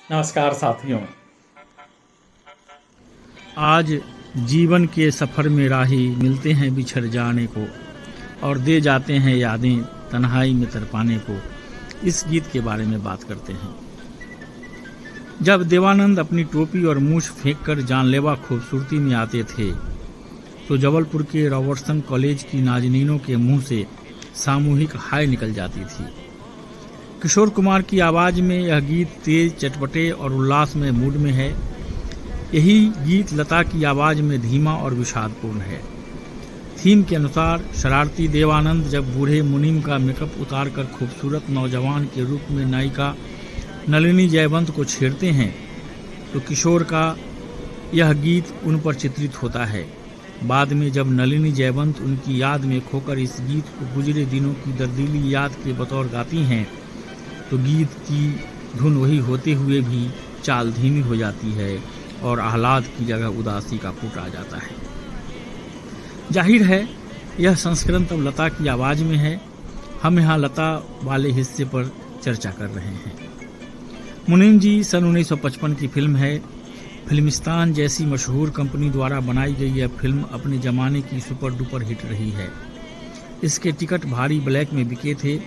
नमस्कार साथियों। आज जीवन के सफ़र में राही मिलते हैं बिछड़ जाने को, और दे जाते हैं यादें तन्हाई में तरपाने को। इस गीत के बारे में बात करते हैं। जब देवानंद अपनी टोपी और मूछ फेंककर जानलेवा खूबसूरती में आते थे तो जबलपुर के रॉबर्टसन कॉलेज की नाज़नीनों के मुंह से सामूहिक हाय निकल जाती थी। किशोर कुमार की आवाज़ में यह गीत तेज, चटपटे और उल्लासमय मूड में है। यही गीत लता की आवाज़ में धीमा और विषादपूर्ण है। थीम के अनुसार शरारती देवानंद जब बूढ़े मुनीम का मेकअप उतारकर खूबसूरत नौजवान के रूप में नायिका नलिनी जयवंत को छेड़ते हैं तो किशोर का यह गीत उन पर चित्रित होता है। बाद में जब नलिनी जयवंत उनकी याद में खोकर इस गीत को गुजरे दिनों की दर्दीली याद के बतौर गाती हैं तो गीत की धुन वही होते हुए भी चाल धीमी हो जाती है और आह्लाद की जगह उदासी का पुट आ जाता है। जाहिर है यह संस्करण तब लता की आवाज़ में है। हम यहाँ लता वाले हिस्से पर चर्चा कर रहे हैं। मुनीम जी सन 1955 की फिल्म है। फिल्मिस्तान जैसी मशहूर कंपनी द्वारा बनाई गई यह फिल्म अपने ज़माने की सुपर डुपर हिट रही है। इसके टिकट भारी ब्लैक में बिके थे।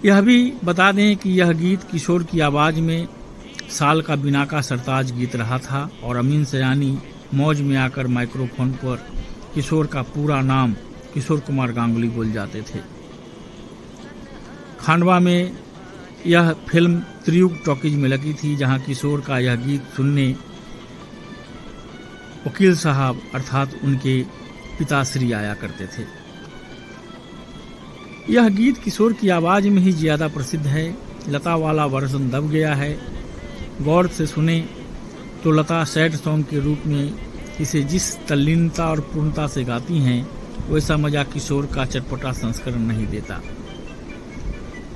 यह भी बता दें कि यह गीत किशोर की आवाज़ में साल का बिना का सरताज गीत रहा था और अमीन सयानी मौज में आकर माइक्रोफोन पर किशोर का पूरा नाम किशोर कुमार गांगुली बोल जाते थे। खांडवा में यह फिल्म त्रियुग टॉकीज में लगी थी, जहां किशोर का यह गीत सुनने वकील साहब अर्थात उनके पिताश्री आया करते थे। यह गीत किशोर की आवाज़ में ही ज़्यादा प्रसिद्ध है। लता वाला वर्जन दब गया है। गौर से सुने तो लता सैड सॉन्ग के रूप में इसे जिस तल्लीनता और पूर्णता से गाती हैं वैसा मजा किशोर का चटपटा संस्करण नहीं देता।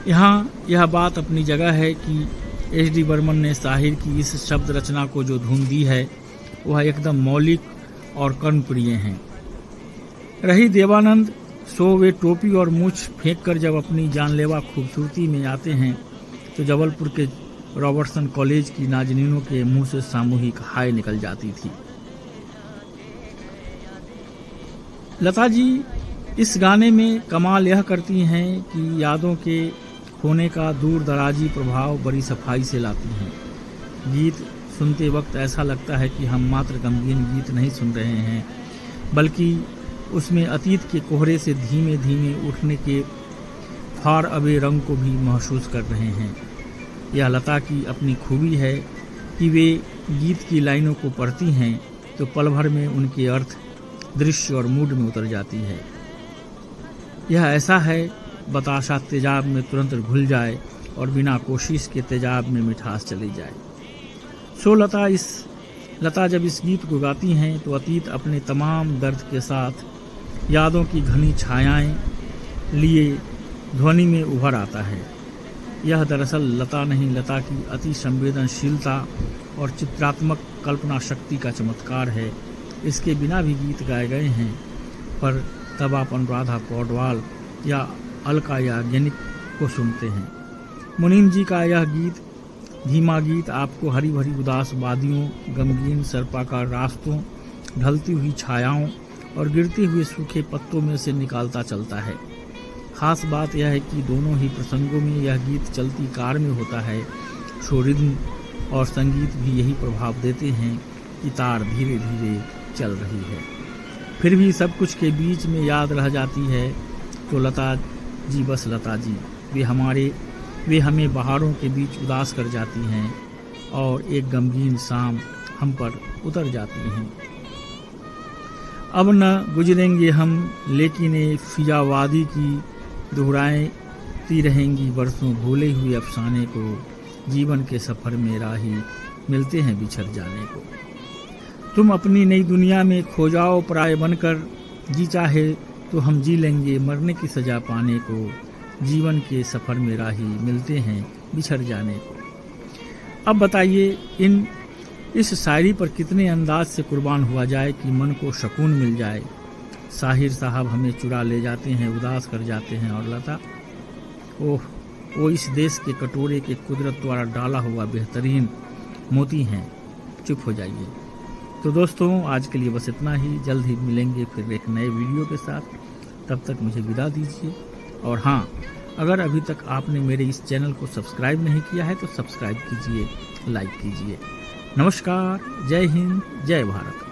यहाँ यह बात अपनी जगह है कि एच.डी. बर्मन ने साहिर की इस शब्द रचना को जो धुन दी है वह एकदम मौलिक और कर्णप्रिय हैं। रही देवानंद, सो वे टोपी और मूछ फेंककर जब अपनी जानलेवा खूबसूरती में आते हैं तो जबलपुर के रॉबर्टसन कॉलेज की नाज़नीनों के मुंह से सामूहिक हाय निकल जाती थी। लता जी इस गाने में कमाल यह करती हैं कि यादों के खोने का दूर दराजी प्रभाव बड़ी सफाई से लाती हैं। गीत सुनते वक्त ऐसा लगता है कि हम मात्र गमगीन गीत नहीं सुन रहे हैं, बल्कि उसमें अतीत के कोहरे से धीमे धीमे उठने के फार अवे रंग को भी महसूस कर रहे हैं। यह लता की अपनी खूबी है कि वे गीत की लाइनों को पढ़ती हैं तो पल भर में उनके अर्थ, दृश्य और मूड में उतर जाती है। यह ऐसा है बताशा तेजाब में तुरंत घुल जाए और बिना कोशिश के तेजाब में मिठास चली जाए। सो लता जब इस गीत को गाती हैं तो अतीत अपने तमाम दर्द के साथ यादों की घनी छायाएं लिए ध्वनि में उभर आता है। यह दरअसल लता नहीं, लता की अति संवेदनशीलता और चित्रात्मक कल्पना शक्ति का चमत्कार है। इसके बिना भी गीत गाए गए हैं, पर तब आप अनुराधा पौडवाल या अलका याग्निक को सुनते हैं। मुनीम जी का यह गीत, धीमा गीत, आपको हरी भरी उदास वादियों, गमगीन सर्पाकार रास्तों, ढलती हुई छायाओं और गिरते हुए सूखे पत्तों में से निकालता चलता है। खास बात यह है कि दोनों ही प्रसंगों में यह गीत चलती कार में होता है। सो रिद्म और संगीत भी यही प्रभाव देते हैं कि तार धीरे धीरे चल रही है, फिर भी सब कुछ के बीच में याद रह जाती है। तो लता जी, बस लता जी, वे हमें बहारों के बीच उदास कर जाती हैं और एक गमगीन शाम हम पर उतर जाती हैं। अब न गुजरेंगे हम लेकिन फिजावादी की दोहराती रहेंगी बरसों भूले हुए अफसाने को। जीवन के सफ़र में राही मिलते हैं बिछड़ जाने को। तुम अपनी नई दुनिया में खो जाओ पराये बनकर, जी चाहे तो हम जी लेंगे मरने की सज़ा पाने को। जीवन के सफ़र में राही मिलते हैं बिछड़ जाने को। अब बताइए इस शायरी पर कितने अंदाज से कुर्बान हुआ जाए कि मन को सुकून मिल जाए। साहिर साहब हमें चुरा ले जाते हैं, उदास कर जाते हैं, और लता, ओह वो इस देश के कटोरे के कुदरत द्वारा डाला हुआ बेहतरीन मोती हैं। चुप हो जाइए। तो दोस्तों आज के लिए बस इतना ही। जल्द ही मिलेंगे फिर एक नए वीडियो के साथ। तब तक मुझे विदा दीजिए। और हाँ, अगर अभी तक आपने मेरे इस चैनल को सब्सक्राइब नहीं किया है तो सब्सक्राइब कीजिए, लाइक कीजिए। नमस्कार, जय हिंद, जय भारत।